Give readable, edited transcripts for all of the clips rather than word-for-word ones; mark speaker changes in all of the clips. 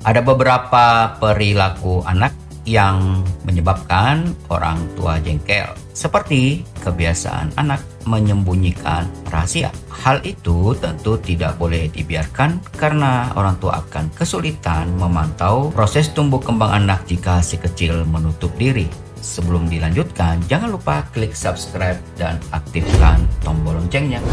Speaker 1: Ada beberapa perilaku anak yang menyebabkan orang tua jengkel, seperti kebiasaan anak menyembunyikan rahasia. Hal itu tentu tidak boleh dibiarkan karena orang tua akan kesulitan memantau proses tumbuh kembang anak jika si kecil menutup diri. Sebelum dilanjutkan, jangan lupa klik subscribe dan aktifkan tombol loncengnya.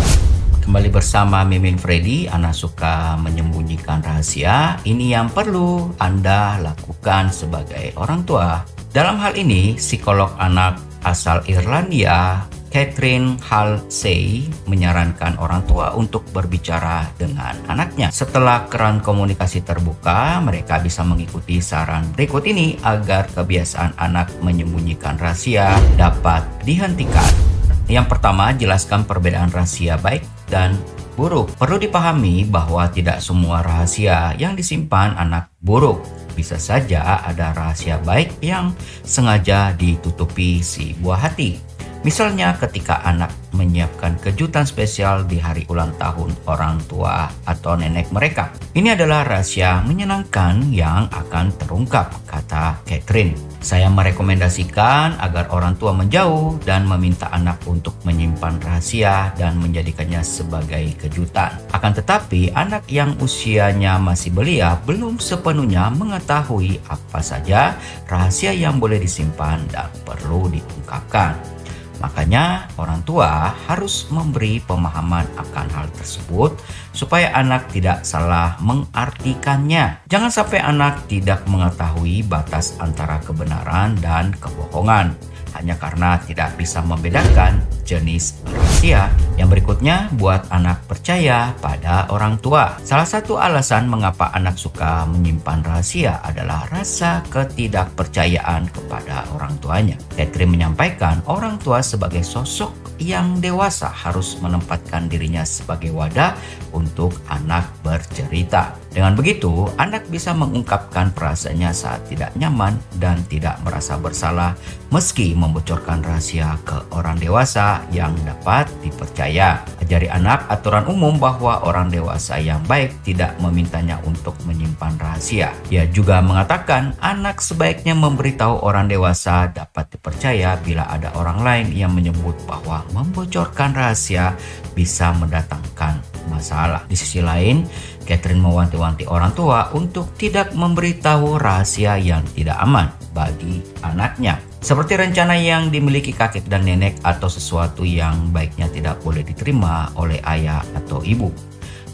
Speaker 1: Kembali bersama Mimin Freddy. Anak suka menyembunyikan rahasia. Ini yang perlu Anda lakukan sebagai orang tua. Dalam hal ini, psikolog anak asal Irlandia, Catherine Halsey, menyarankan orang tua untuk berbicara dengan anaknya. Setelah keran komunikasi terbuka, mereka bisa mengikuti saran berikut ini agar kebiasaan anak menyembunyikan rahasia dapat dihentikan. Yang pertama, jelaskan perbedaan rahasia baik dan buruk. Perlu dipahami bahwa tidak semua rahasia yang disimpan anak buruk. Bisa saja ada rahasia baik yang sengaja ditutupi si buah hati. Misalnya ketika anak menyiapkan kejutan spesial di hari ulang tahun orang tua atau nenek mereka. Ini adalah rahasia menyenangkan yang akan terungkap, kata Catherine. Saya merekomendasikan agar orang tua menjauh dan meminta anak untuk menyimpan rahasia dan menjadikannya sebagai kejutan. Akan tetapi, anak yang usianya masih belia belum sepenuhnya mengetahui apa saja rahasia yang boleh disimpan dan perlu diungkapkan. Makanya orang tua harus memberi pemahaman akan hal tersebut supaya anak tidak salah mengartikannya. Jangan sampai anak tidak mengetahui batas antara kebenaran dan kebohongan hanya karena tidak bisa membedakan jenis rahasia. Yang berikutnya, buat anak percaya pada orang tua. Salah satu alasan mengapa anak suka menyimpan rahasia adalah rasa ketidakpercayaan kepada orang tuanya. Catherine menyampaikan orang tua sebagai sosok yang dewasa harus menempatkan dirinya sebagai wadah untuk anak bercerita. Dengan begitu, anak bisa mengungkapkan perasaannya saat tidak nyaman dan tidak merasa bersalah meski membocorkan rahasia ke orang dewasa yang dapat dipercaya. Ajari anak aturan umum bahwa orang dewasa yang baik tidak memintanya untuk menyimpan rahasia. Ia juga mengatakan anak sebaiknya memberitahu orang dewasa dapat dipercaya bila ada orang lain yang menyebut bahwa membocorkan rahasia bisa mendatangkan masalah. Di sisi lain, Catherine mewanti-wanti orang tua untuk tidak memberitahu rahasia yang tidak aman bagi anaknya. Seperti rencana yang dimiliki kakek dan nenek atau sesuatu yang baiknya tidak boleh diterima oleh ayah atau ibu.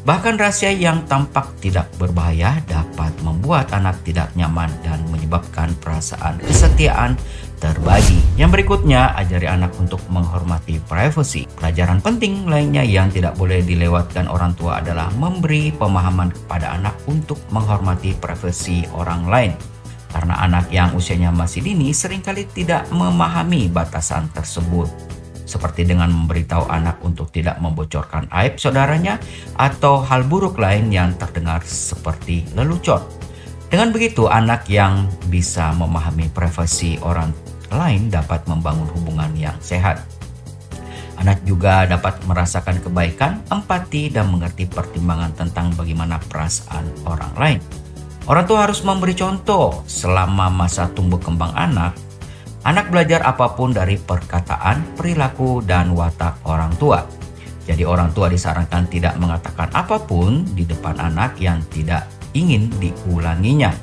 Speaker 1: Bahkan rahasia yang tampak tidak berbahaya dapat membuat anak tidak nyaman dan menyebabkan perasaan kesetiaan terbagi. Yang berikutnya, ajari anak untuk menghormati privasi. Pelajaran penting lainnya yang tidak boleh dilewatkan orang tua adalah memberi pemahaman kepada anak untuk menghormati privasi orang lain. Karena anak yang usianya masih dini seringkali tidak memahami batasan tersebut. Seperti dengan memberitahu anak untuk tidak membocorkan aib saudaranya atau hal buruk lain yang terdengar seperti lelucon. Dengan begitu, anak yang bisa memahami privasi orang lain dapat membangun hubungan yang sehat. Anak juga dapat merasakan kebaikan, empati, dan mengerti pertimbangan tentang bagaimana perasaan orang lain. Orang tua harus memberi contoh selama masa tumbuh kembang anak. Anak belajar apapun dari perkataan, perilaku, dan watak orang tua. Jadi orang tua disarankan tidak mengatakan apapun di depan anak yang tidak ingin diulanginya.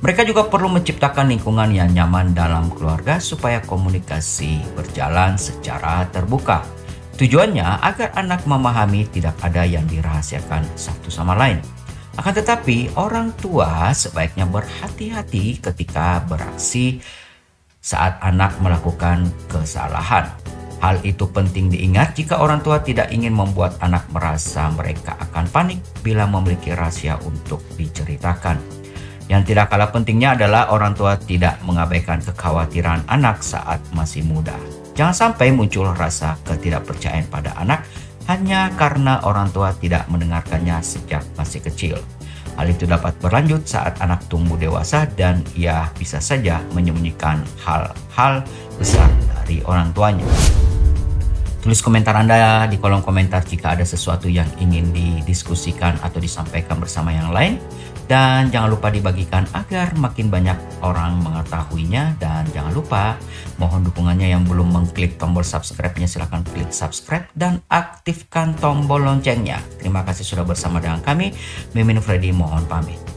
Speaker 1: Mereka juga perlu menciptakan lingkungan yang nyaman dalam keluarga supaya komunikasi berjalan secara terbuka. Tujuannya agar anak memahami tidak ada yang dirahasiakan satu sama lain. Akan tetapi, orang tua sebaiknya berhati-hati ketika beraksi saat anak melakukan kesalahan. Hal itu penting diingat jika orang tua tidak ingin membuat anak merasa mereka akan panik bila memiliki rahasia untuk diceritakan. Yang tidak kalah pentingnya adalah orang tua tidak mengabaikan kekhawatiran anak saat masih muda. Jangan sampai muncul rasa ketidakpercayaan pada anak hanya karena orang tua tidak mendengarkannya sejak masih kecil. Hal itu dapat berlanjut saat anak tumbuh dewasa dan ia bisa saja menyembunyikan hal-hal besar dari orang tuanya. Tulis komentar Anda di kolom komentar jika ada sesuatu yang ingin didiskusikan atau disampaikan bersama yang lain. Dan jangan lupa dibagikan agar makin banyak orang mengetahuinya. Dan jangan lupa, mohon dukungannya yang belum mengklik tombol subscribe-nya silahkan klik subscribe dan aktifkan tombol loncengnya. Terima kasih sudah bersama dengan kami. Mimin Freddy mohon pamit.